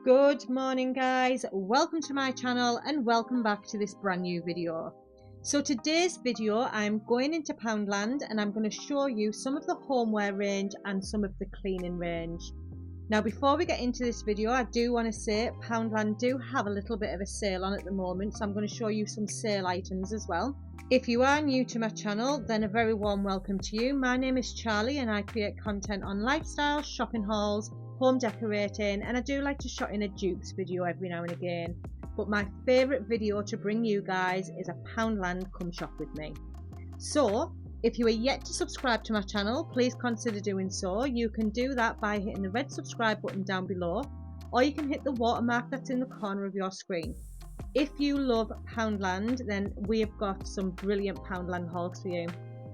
Good morning guys, welcome to my channel and welcome back to this brand new video. So today's video I'm going into Poundland and I'm going to show you some of the homeware range and some of the cleaning range. Now before we get into this video, I do want to say Poundland do have a little bit of a sale on at the moment, so I'm going to show you some sale items as well. If you are new to my channel, then a very warm welcome to you. My name is Charlie and I create content on lifestyle, shopping hauls, home decorating, and I do like to shot in a dupes video every now and again, but my favourite video to bring you guys is a Poundland come shop with me. So if you are yet to subscribe to my channel, please consider doing so. You can do that by hitting the red subscribe button down below, or you can hit the watermark that's in the corner of your screen. If you love Poundland, then we have got some brilliant Poundland hauls for you.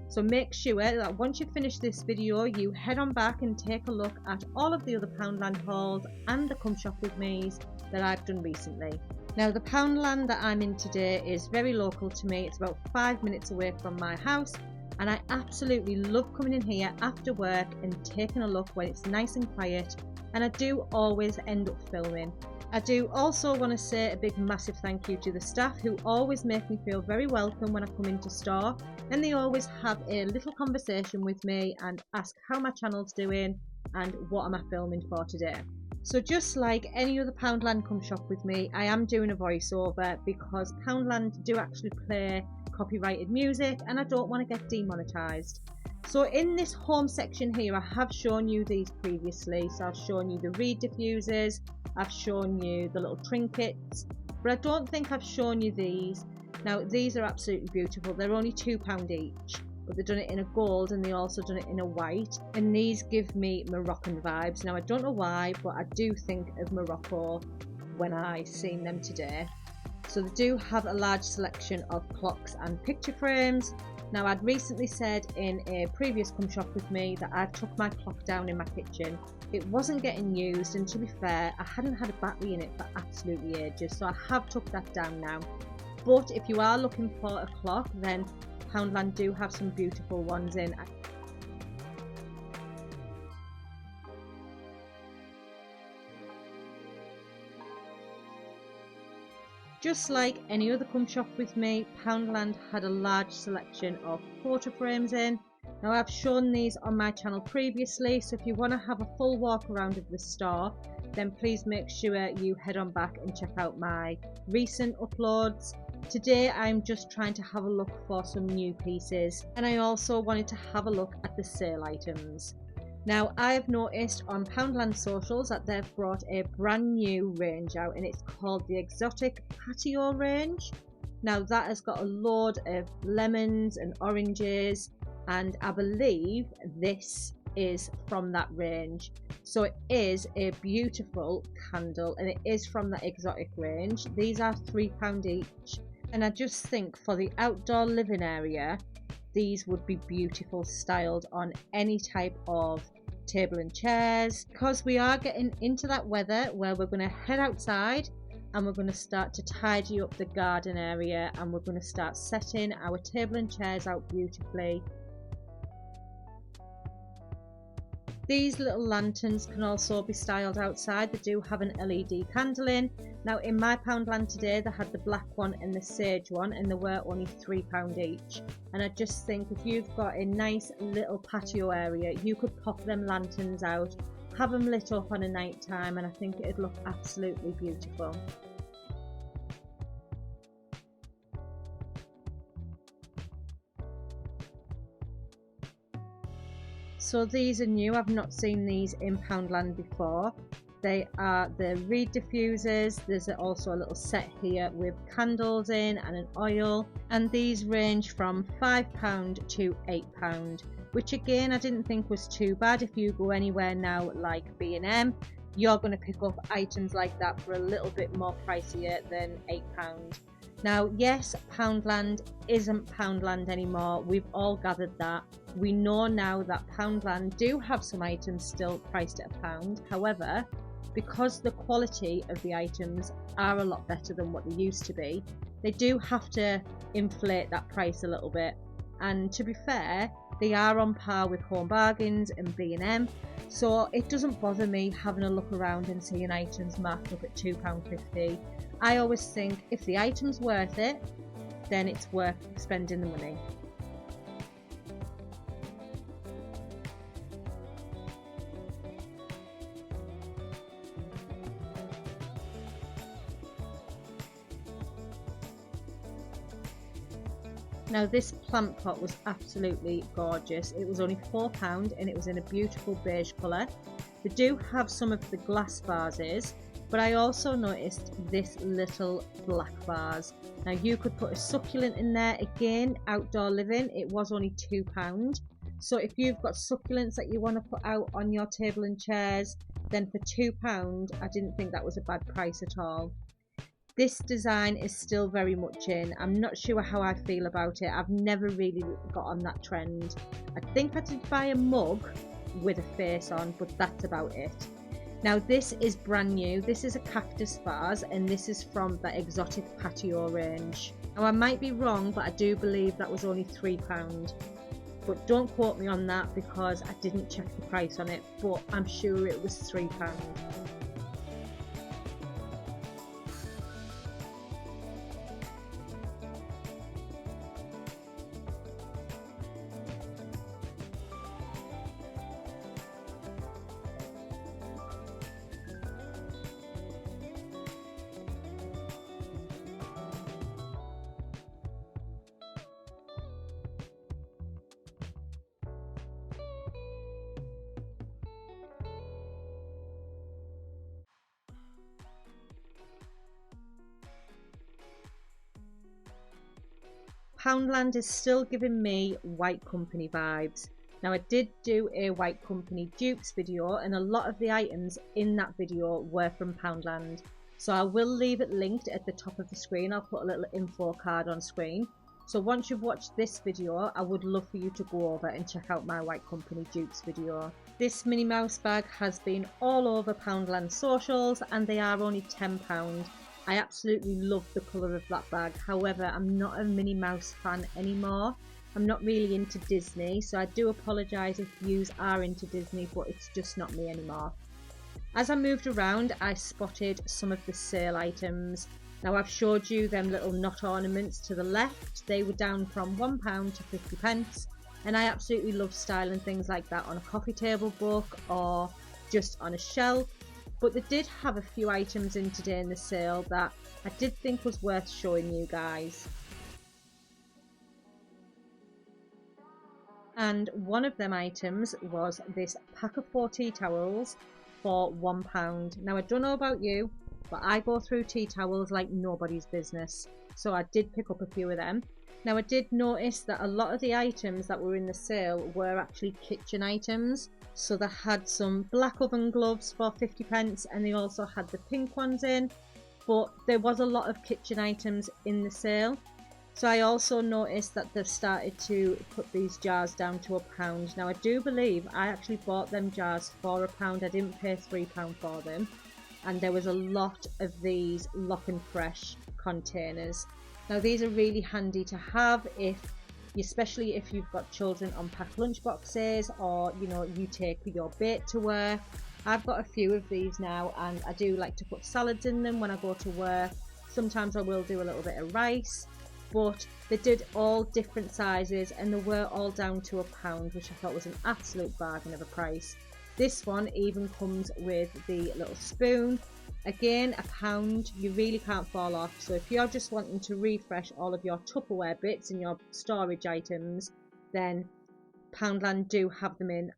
So make sure that once you finish this video, you head on back and take a look at all of the other Poundland hauls and the come shop with me's that I've done recently. Now the Poundland that I'm in today is very local to me. It's about 5 minutes away from my house, and I absolutely love coming in here after work and taking a look when it's nice and quiet, and I do always end up filming. I do also want to say a big massive thank you to the staff who always make me feel very welcome when I come into store, and they always have a little conversation with me and ask how my channel's doing and what am I filming for today. So just like any other Poundland come shop with me, I am doing a voiceover because Poundland do actually play copyrighted music and I don't want to get demonetized. So in this home section here, I have shown you these previously. So I've shown you the reed diffusers, I've shown you the little trinkets, but I don't think I've shown you these. Now these are absolutely beautiful. They're only £2 each, but they've done it in a gold and they also done it in a white, and these give me Moroccan vibes. Now I don't know why, but I do think of Morocco when I seen them today. So they do have a large selection of clocks and picture frames. Now I'd recently said in a previous come shop with me that I took my clock down in my kitchen. It wasn't getting used, and to be fair, I hadn't had a battery in it for absolutely ages, so I have took that down now. But if you are looking for a clock, then Poundland do have some beautiful ones in. Just like any other come shop with me, Poundland had a large selection of photo frames in. Now I've shown these on my channel previously, so if you want to have a full walk around of the store, then please make sure you head on back and check out my recent uploads. Today I'm just trying to have a look for some new pieces, and I also wanted to have a look at the sale items. Now I have noticed on Poundland socials that they've brought a brand new range out, and it's called the exotic Patio range. Now that has got a load of lemons and oranges, and I believe this is from that range. So it is a beautiful candle and it is from that exotic range. These are £3 each, and I just think for the outdoor living area, these would be beautiful styled on any type of table and chairs, because we are getting into that weather where we're going to head outside and we're going to start to tidy up the garden area, and we're going to start setting our table and chairs out beautifully. These little lanterns can also be styled outside. They do have an LED candle in. Now in my Poundland today, they had the black one and the sage one, and they were only £3 each. And I just think if you've got a nice little patio area, you could pop them lanterns out, have them lit up on a night time, and I think it'd look absolutely beautiful. So these are new, I've not seen these in Poundland before. They are the reed diffusers. There's also a little set here with candles in and an oil, and these range from £5 to £8, which again I didn't think was too bad. If you go anywhere now like B&M, you're going to pick up items like that for a little bit more pricier than £8. Now yes, Poundland isn't Poundland anymore. We've all gathered that. We know now that Poundland do have some items still priced at £1. However, because the quality of the items are a lot better than what they used to be, they do have to inflate that price a little bit. And to be fair, They are on par with Home Bargains and B&M, so it doesn't bother me having a look around and seeing items marked up at £2.50. I always think if the item's worth it, then it's worth spending the money. Now this plant pot was absolutely gorgeous. It was only £4 and it was in a beautiful beige colour. They do have some of the glass vases, but I also noticed this little black vase. Now you could put a succulent in there, again outdoor living, it was only £2. So if you've got succulents that you want to put out on your table and chairs, then for £2 I didn't think that was a bad price at all. This design is still very much in. I'm not sure how I feel about it. I've never really got on that trend. I think I did buy a mug with a face on, but that's about it. Now this is brand new. This is a cactus vase and this is from the exotic Patio range. Now I might be wrong, but I do believe that was only £3. But don't quote me on that because I didn't check the price on it, but I'm sure it was £3. Poundland is still giving me White Company vibes. Now I did do a White Company dupes video and a lot of the items in that video were from Poundland. So I will leave it linked at the top of the screen. I'll put a little info card on screen. So once you've watched this video, I would love for you to go over and check out my White Company dupes video. This Minnie Mouse bag has been all over Poundland socials and they are only £10. I absolutely love the colour of that bag. However, I'm not a Minnie Mouse fan anymore. I'm not really into Disney, so I do apologise if you are into Disney, but it's just not me anymore. As I moved around, I spotted some of the sale items. Now I've showed you them little knot ornaments to the left. They were down from £1 to 50p, and I absolutely love styling things like that on a coffee table book or just on a shelf. But they did have a few items in today in the sale that I did think was worth showing you guys. And one of them items was this pack of 4 tea towels for £1. Now I don't know about you, but I go through tea towels like nobody's business. So I did pick up a few of them. Now I did notice that a lot of the items that were in the sale were actually kitchen items. So they had some black oven gloves for 50p and they also had the pink ones in, but there was a lot of kitchen items in the sale. So I also noticed that they've started to put these jars down to £1. Now I do believe I actually bought them jars for £1. I didn't pay £3 for them, and there was a lot of these Lock and Fresh containers. Now these are really handy to have especially if you've got children on packed lunch boxes, or you take your bait to work. I've got a few of these now and I do like to put salads in them when I go to work. Sometimes I will do a little bit of rice, but they did all different sizes and they were all down to £1, which I thought was an absolute bargain of a price. This one even comes with the little spoon. Again, £1, you really can't fall off. So if you're just wanting to refresh all of your Tupperware bits and your storage items, then Poundland do have them in.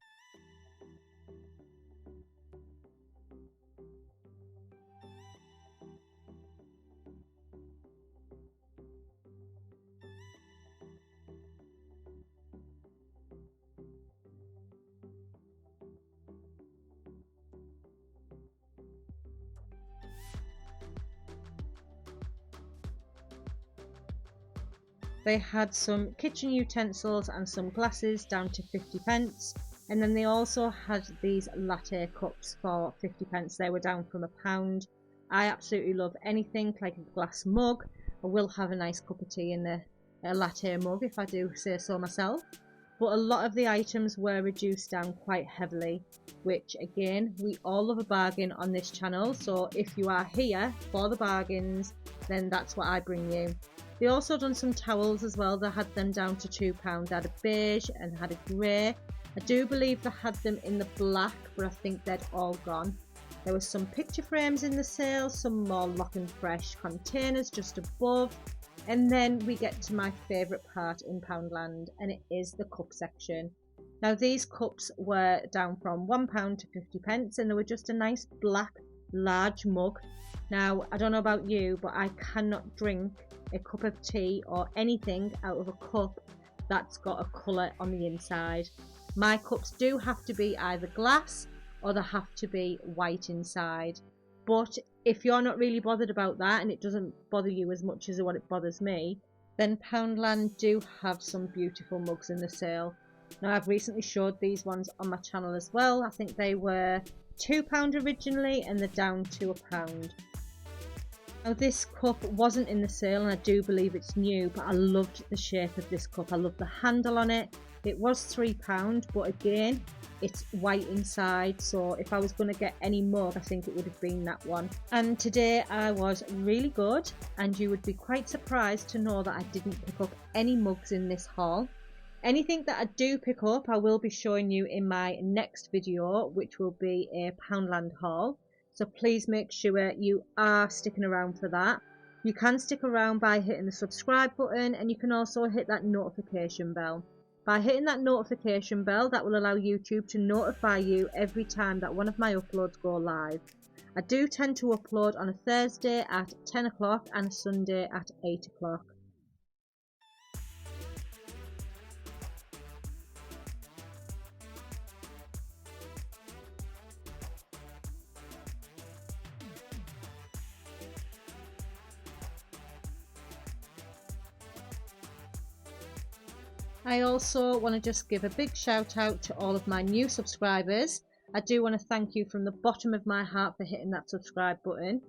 They had some kitchen utensils and some glasses down to 50p, and then they also had these latte cups for 50p. They were down from £1. I absolutely love anything like a glass mug. I will have a nice cup of tea in a latte mug if I do say so myself. but a lot of the items were reduced down quite heavily, which again, we all love a bargain on this channel, so if you are here for the bargains, then that's what I bring you. They also done some towels as well. They had them down to £2. They had a beige and had a grey. I do believe they had them in the black, but I think they'd all gone. There were some picture frames in the sale, some more Lock and Fresh containers just above. And then we get to my favourite part in Poundland, and it is the cup section. Now these cups were down from £1 to 50p, and they were just a nice black large mug. Now I don't know about you, but I cannot drink a cup of tea or anything out of a cup that's got a colour on the inside. My cups do have to be either glass or they have to be white inside. But if you're not really bothered about that and it doesn't bother you as much as what it bothers me, then Poundland do have some beautiful mugs in the sale. Now I've recently showed these ones on my channel as well. I think they were £2 originally and they're down to £1. Now this cup wasn't in the sale and I do believe it's new, but I loved the shape of this cup. I love the handle on it. It was £3, but again, it's white inside, so if I was going to get any mug, I think it would have been that one. And today I was really good, and you would be quite surprised to know that I didn't pick up any mugs in this haul. Anything that I do pick up, I will be showing you in my next video, which will be a Poundland haul. So please make sure you are sticking around for that. You can stick around by hitting the subscribe button, and you can also hit that notification bell. By hitting that notification bell, that will allow YouTube to notify you every time that one of my uploads go live. I do tend to upload on a Thursday at 10 o'clock and a Sunday at 8 o'clock. I also want to just give a big shout out to all of my new subscribers. I do want to thank you from the bottom of my heart for hitting that subscribe button.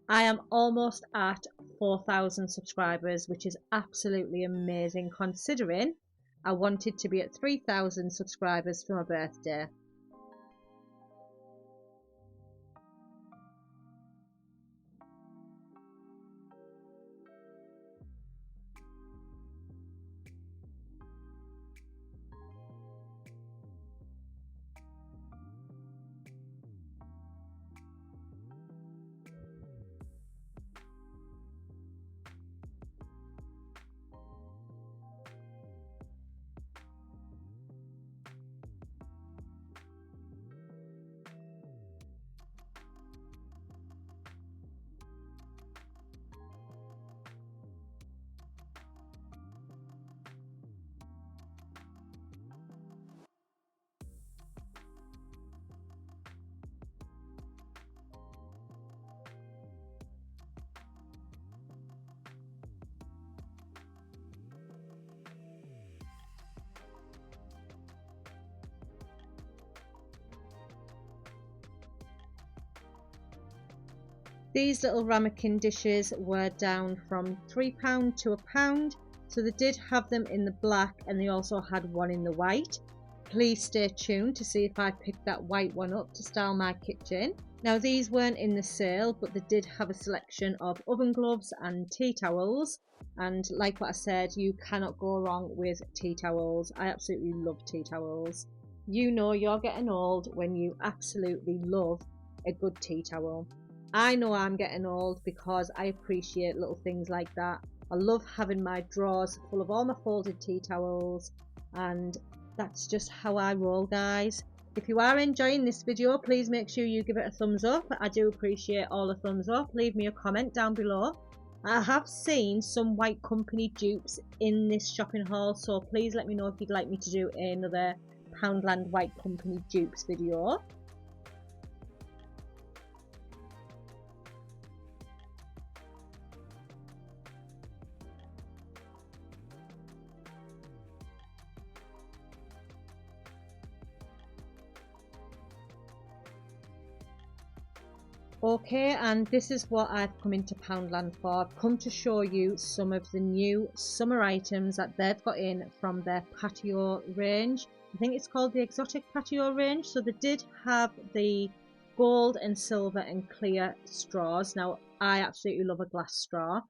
I am almost at 4,000 subscribers, which is absolutely amazing considering I wanted to be at 3,000 subscribers for my birthday. These little ramekin dishes were down from £3 to £1, so they did have them in the black and they also had one in the white. Please stay tuned to see if I pick that white one up to style my kitchen. Now these weren't in the sale, but they did have a selection of oven gloves and tea towels, and like what I said, you cannot go wrong with tea towels. I absolutely love tea towels. You know you're getting old when you absolutely love a good tea towel. I know I'm getting old because I appreciate little things like that. I love having my drawers full of all my folded tea towels, and that's just how I roll, guys. If you are enjoying this video, please make sure you give it a thumbs up. I do appreciate all the thumbs up. Leave me a comment down below. I have seen some White Company dupes in this shopping haul, so please let me know if you'd like me to do another Poundland White Company dupes video. Okay, and this is what I've come into Poundland for. I've come to show you some of the new summer items that they've got in from their Patio range. I think it's called the Exotic Patio range. So they did have the gold and silver and clear straws. Now, I absolutely love a glass straw.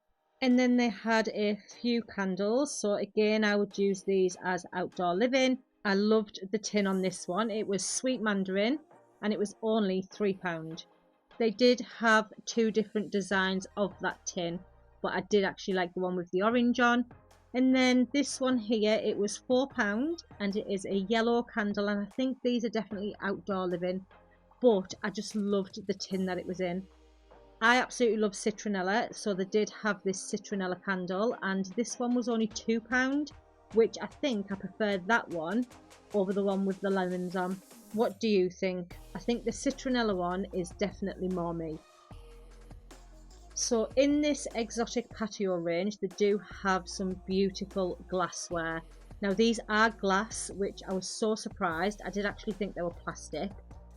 And then they had a few candles. So again, I would use these as outdoor living. I loved the tin on this one. It was sweet mandarin and it was only £3. They did have two different designs of that tin, but I did actually like the one with the orange on. And then this one here, it was £4 and it is a yellow candle, and I think these are definitely outdoor living, but I just loved the tin that it was in. I absolutely love citronella, so they did have this citronella candle, and this one was only £2, which I think I preferred that one over the one with the lemons on. What do you think? I think the citronella one is definitely more me. So in this Exotic Patio range, they do have some beautiful glassware. Now these are glass, which I was so surprised. I did actually think they were plastic,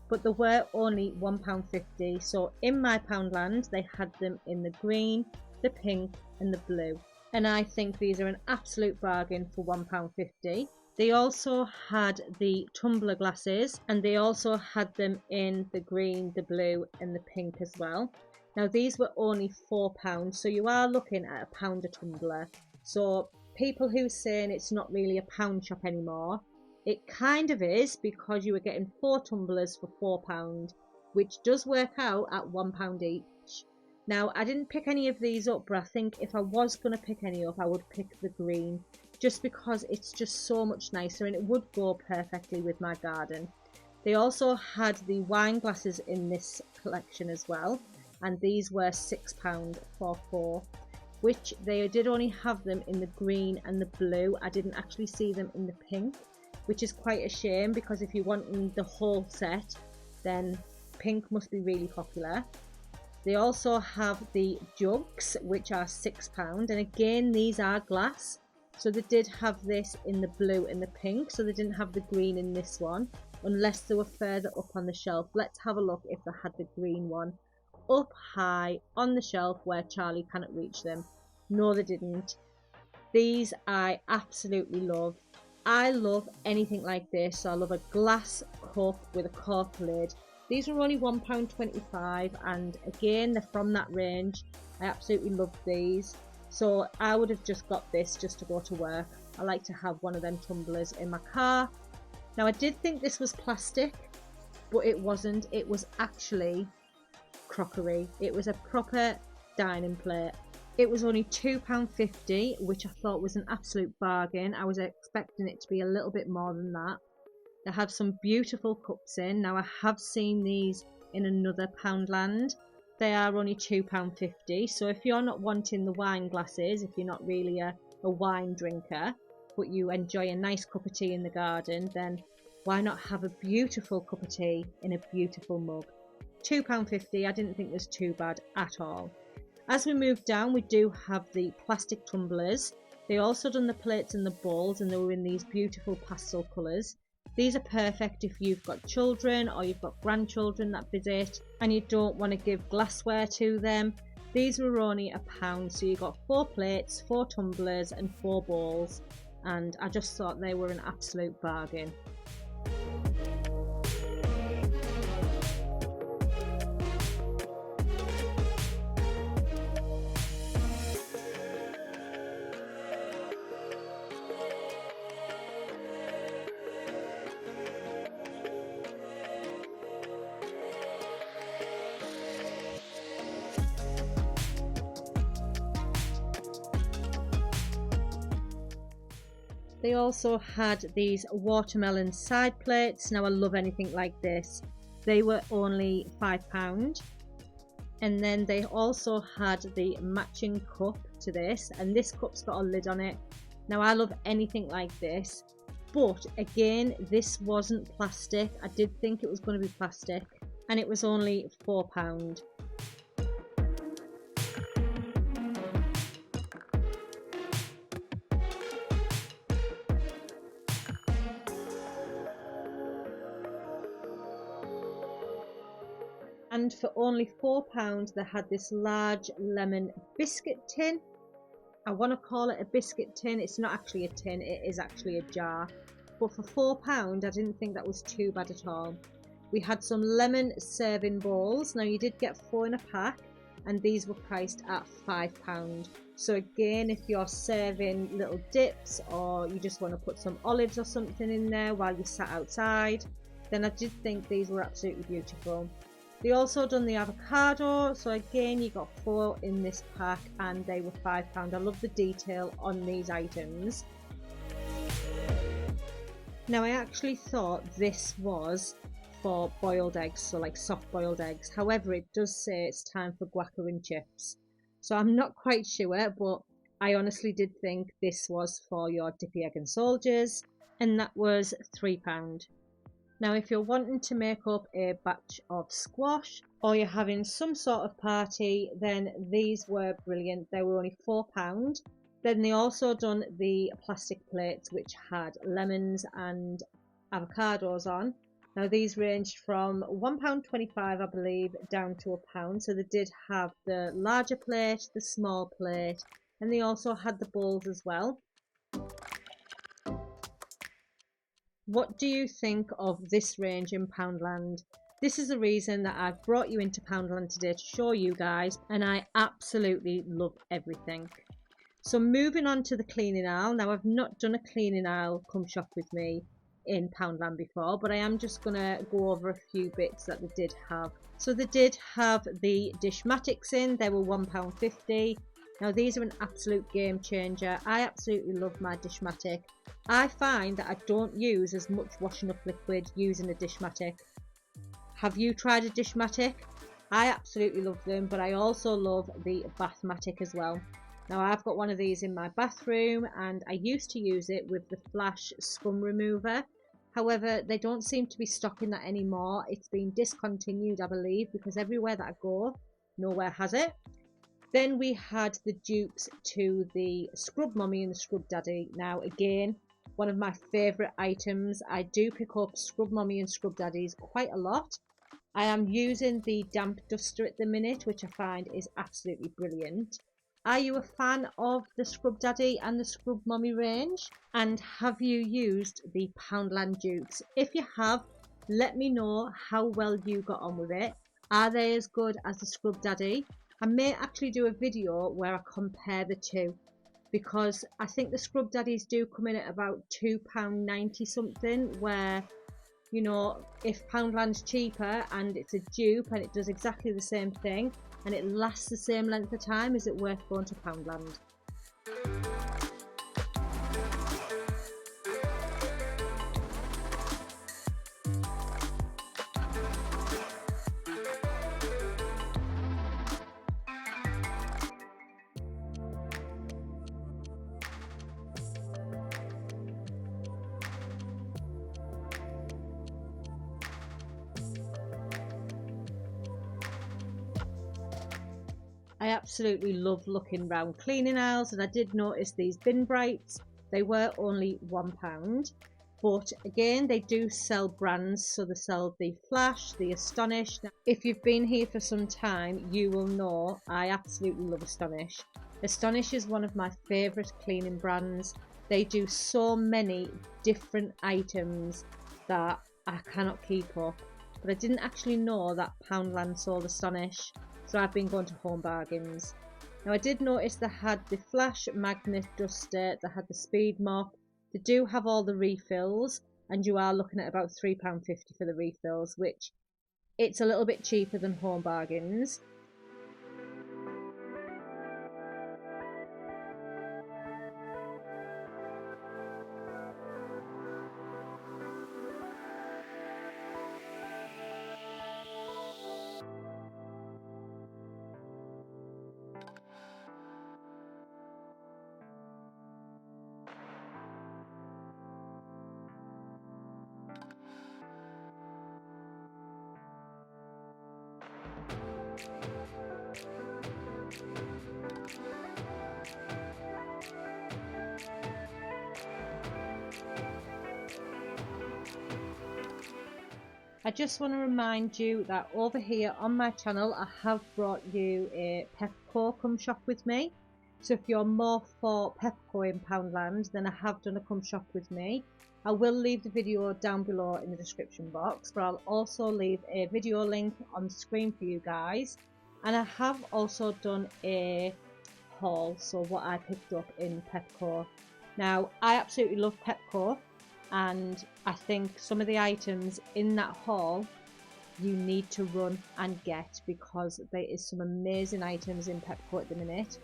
but they were only £1.50. So in my Poundland, they had them in the green, the pink and the blue. And I think these are an absolute bargain for £1.50. They also had the tumbler glasses, and they also had them in the green, the blue and the pink as well. Now these were only £4, so you are looking at £1 a tumbler. So people who are saying it's not really a pound shop anymore, it kind of is, because you were getting 4 tumblers for £4, which does work out at £1 each. Now I didn't pick any of these up, but I think if I was going to pick any up, I would pick the green, just because it's just so much nicer and it would go perfectly with my garden. They also had the wine glasses in this collection as well, and these were £6 for 4, which they did only have them in the green and the blue. I didn't actually see them in the pink, which is quite a shame, because if you want the whole set, then pink must be really popular. They also have the jugs, which are £6, and again these are glass. So they did have this in the blue and the pink, so they didn't have the green in this one, unless they were further up on the shelf. Let's have a look if they had the green one up high on the shelf where Charlie cannot reach them. No, they didn't. These I absolutely love. I love anything like this. So I love a glass cup with a cork lid. These were only £1.25, and again they're from that range. I absolutely love these. So I would have just got this just to go to work. I like to have one of them tumblers in my car. Now I did think this was plastic, but it wasn't. It was actually crockery. It was a proper dining plate. It was only £2.50, which I thought was an absolute bargain. I was expecting it to be a little bit more than that. They have some beautiful cups in. Now I have seen these in another Poundland. They are only £2.50, so if you're not wanting the wine glasses, if you're not really a wine drinker, but you enjoy a nice cup of tea in the garden, then why not have a beautiful cup of tea in a beautiful mug? £2.50, I didn't think was too bad at all. As we move down, we do have the plastic tumblers. They also done the plates and the bowls, and they were in these beautiful pastel colours. These are perfect if you've got children or you've got grandchildren that visit and you don't want to give glassware to them. These were only £1, so you got 4 plates, 4 tumblers and 4 bowls, and I just thought they were an absolute bargain. They also had these watermelon side plates. Now I love anything like this. They were only £5. And then they also had the matching cup to this, and this cup's got a lid on it. Now I love anything like this, but again this wasn't plastic. I did think it was going to be plastic, and it was only £4. And and for only £4 they had this large lemon biscuit tin. I want to call it a biscuit tin. It's not actually a tin, it is actually a jar. But for £4 I didn't think that was too bad at all. We had some lemon serving bowls. Now you did get 4 in a pack, and these were priced at £5. So again, if you're serving little dips or you just want to put some olives or something in there while you sat outside, then I did think these were absolutely beautiful. They also done the avocado, so again you got 4 in this pack and they were £5. I love the detail on these items. Now I actually thought this was for boiled eggs, so like soft boiled eggs. However, it does say it's time for guaca and chips. So I'm not quite sure, but I honestly did think this was for your dippy egg and soldiers, and that was £3. Now if you're wanting to make up a batch of squash or you're having some sort of party, then these were brilliant. They were only £4. Then they also done the plastic plates which had lemons and avocados on. Now these ranged from £1.25 I believe down to £1, so they did have the larger plate, the small plate, and they also had the bowls as well. What do you think of this range in Poundland? This is the reason that I've brought you into Poundland today, to show you guys, and I absolutely love everything. So moving on to the cleaning aisle. Now I've not done a cleaning aisle come shop with me in Poundland before, but I am just gonna go over a few bits that they did have. So they did have the Dishmatics in. They were £1.50. Now these are an absolute game changer. I absolutely love my Dishmatic. I find that I don't use as much washing up liquid using a Dishmatic. Have you tried a Dishmatic? I absolutely love them, but I also love the Bathmatic as well. Now I've got one of these in my bathroom and I used to use it with the Flash scum remover. However, they don't seem to be stocking that anymore. It's been discontinued, I believe, because everywhere that I go, nowhere has it. Then we had the dupes to the Scrub Mummy and the Scrub Daddy. Now again, one of my favourite items. I do pick up Scrub Mummy and Scrub Daddies quite a lot. I am using the damp duster at the minute, which I find is absolutely brilliant. Are you a fan of the Scrub Daddy and the Scrub Mummy range? And have you used the Poundland dupes? If you have, let me know how well you got on with it. Are they as good as the Scrub Daddy? I may actually do a video where I compare the two, because I think the Scrub Daddies do come in at about £2.90 something, where, you know, if Poundland's cheaper and it's a dupe and it does exactly the same thing and it lasts the same length of time, is it worth going to Poundland? I absolutely love looking round cleaning aisles, and I did notice these bin brights. They were only £1, but again they do sell brands, so they sell the Flash, the Astonish. Now, if you've been here for some time, you will know I absolutely love Astonish. Astonish is one of my favourite cleaning brands. They do so many different items that I cannot keep up, but I didn't actually know that Poundland sold Astonish. So I've been going to Home Bargains. Now I did notice they had the Flash Magnet Duster, they had the Speed Mop. They do have all the refills, and you are looking at about £3.50 for the refills, which it's a little bit cheaper than Home Bargains. I just want to remind you that over here on my channel I have brought you a Pepco come shop with me. So if you're more for Pepco in Poundland, then I have done a come shop with me. I will leave the video down below in the description box, but I'll also leave a video link on the screen for you guys. And I have also done a haul, so what I picked up in Pepco. Now I absolutely love Pepco, and I think some of the items in that haul you need to run and get, because there is some amazing items in Pepco at the minute.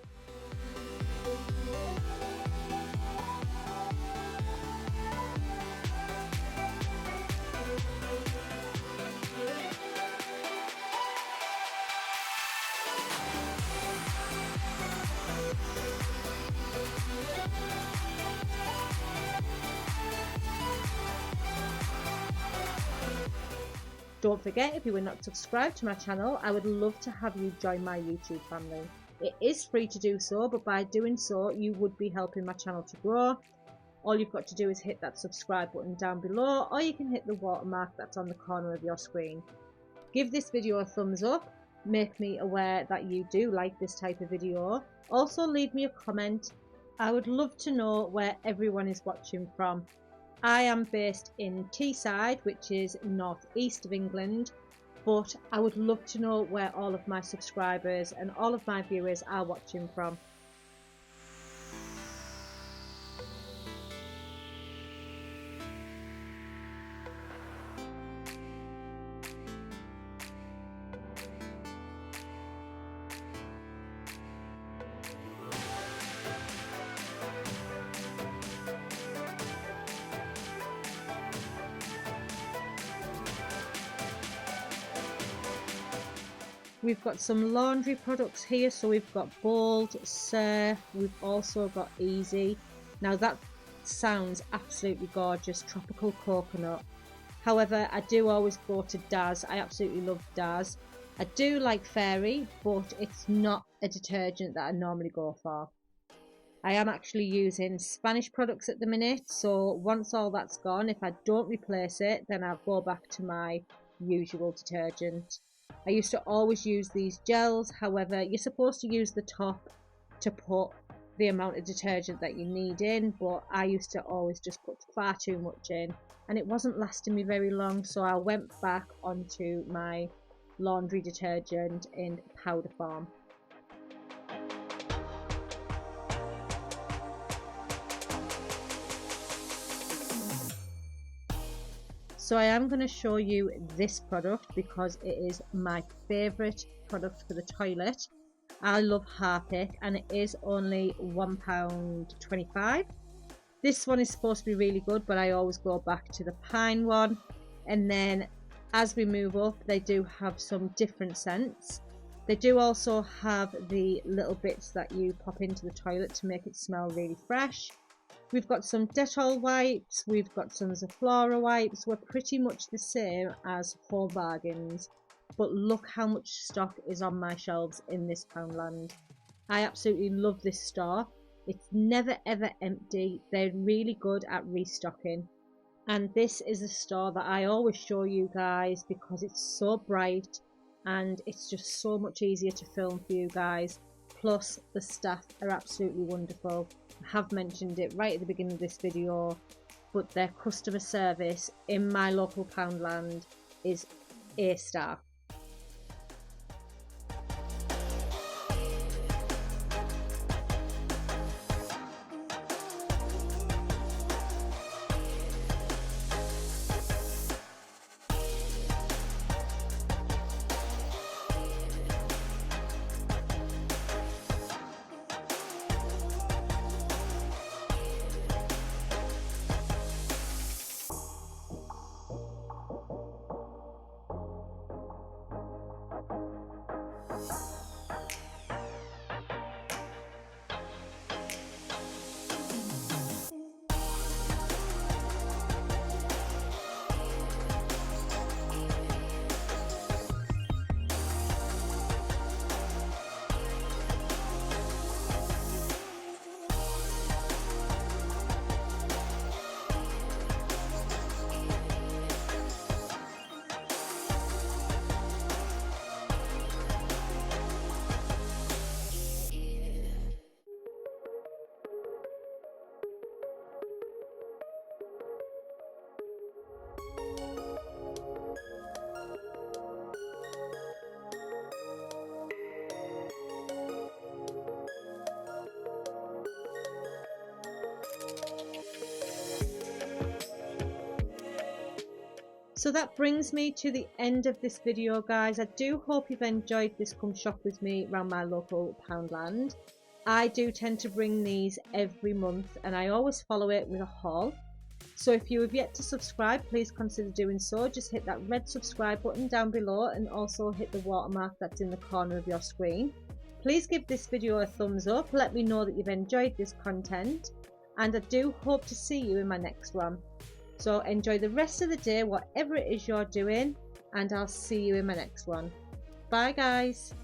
Don't forget, if you are not subscribed to my channel, I would love to have you join my YouTube family. It is free to do so, but by doing so you would be helping my channel to grow. All you've got to do is hit that subscribe button down below, or you can hit the watermark that's on the corner of your screen. Give this video a thumbs up, make me aware that you do like this type of video. Also leave me a comment. I would love to know where everyone is watching from. I am based in Teesside, which is northeast of England, but I would love to know where all of my subscribers and all of my viewers are watching from. We've got some laundry products here, so we've got Bold, Surf, we've also got Easy. Now that sounds absolutely gorgeous, tropical coconut. However, I do always go to Daz. I absolutely love Daz. I do like Fairy, but it's not a detergent that I normally go for. I am actually using Spanish products at the minute, so once all that's gone, if I don't replace it, then I'll go back to my usual detergent. I used to always use these gels, however you're supposed to use the top to put the amount of detergent that you need in, but I used to always just put far too much in and it wasn't lasting me very long, so I went back onto my laundry detergent in powder form. So I am going to show you this product because it is my favourite product for the toilet. I love Harpic and it is only £1.25. This one is supposed to be really good, but I always go back to the pine one. And then as we move up, they do have some different scents. They do also have the little bits that you pop into the toilet to make it smell really fresh. We've got some Dettol wipes, we've got some Zaflora wipes. We're pretty much the same as Home Bargains, but look how much stock is on my shelves in this Poundland. I absolutely love this store. It's never ever empty. They're really good at restocking. And this is a store that I always show you guys because it's so bright and it's just so much easier to film for you guys. Plus the staff are absolutely wonderful. I have mentioned it right at the beginning of this video, but their customer service in my local Poundland is A star. So that brings me to the end of this video, guys. I do hope you've enjoyed this come shop with me around my local Poundland. I do tend to bring these every month and I always follow it with a haul. So if you have yet to subscribe, please consider doing so. Just hit that red subscribe button down below and also hit the watermark that's in the corner of your screen. Please give this video a thumbs up. Let me know that you've enjoyed this content and I do hope to see you in my next one. So enjoy the rest of the day, whatever it is you're doing, and I'll see you in my next one. Bye guys.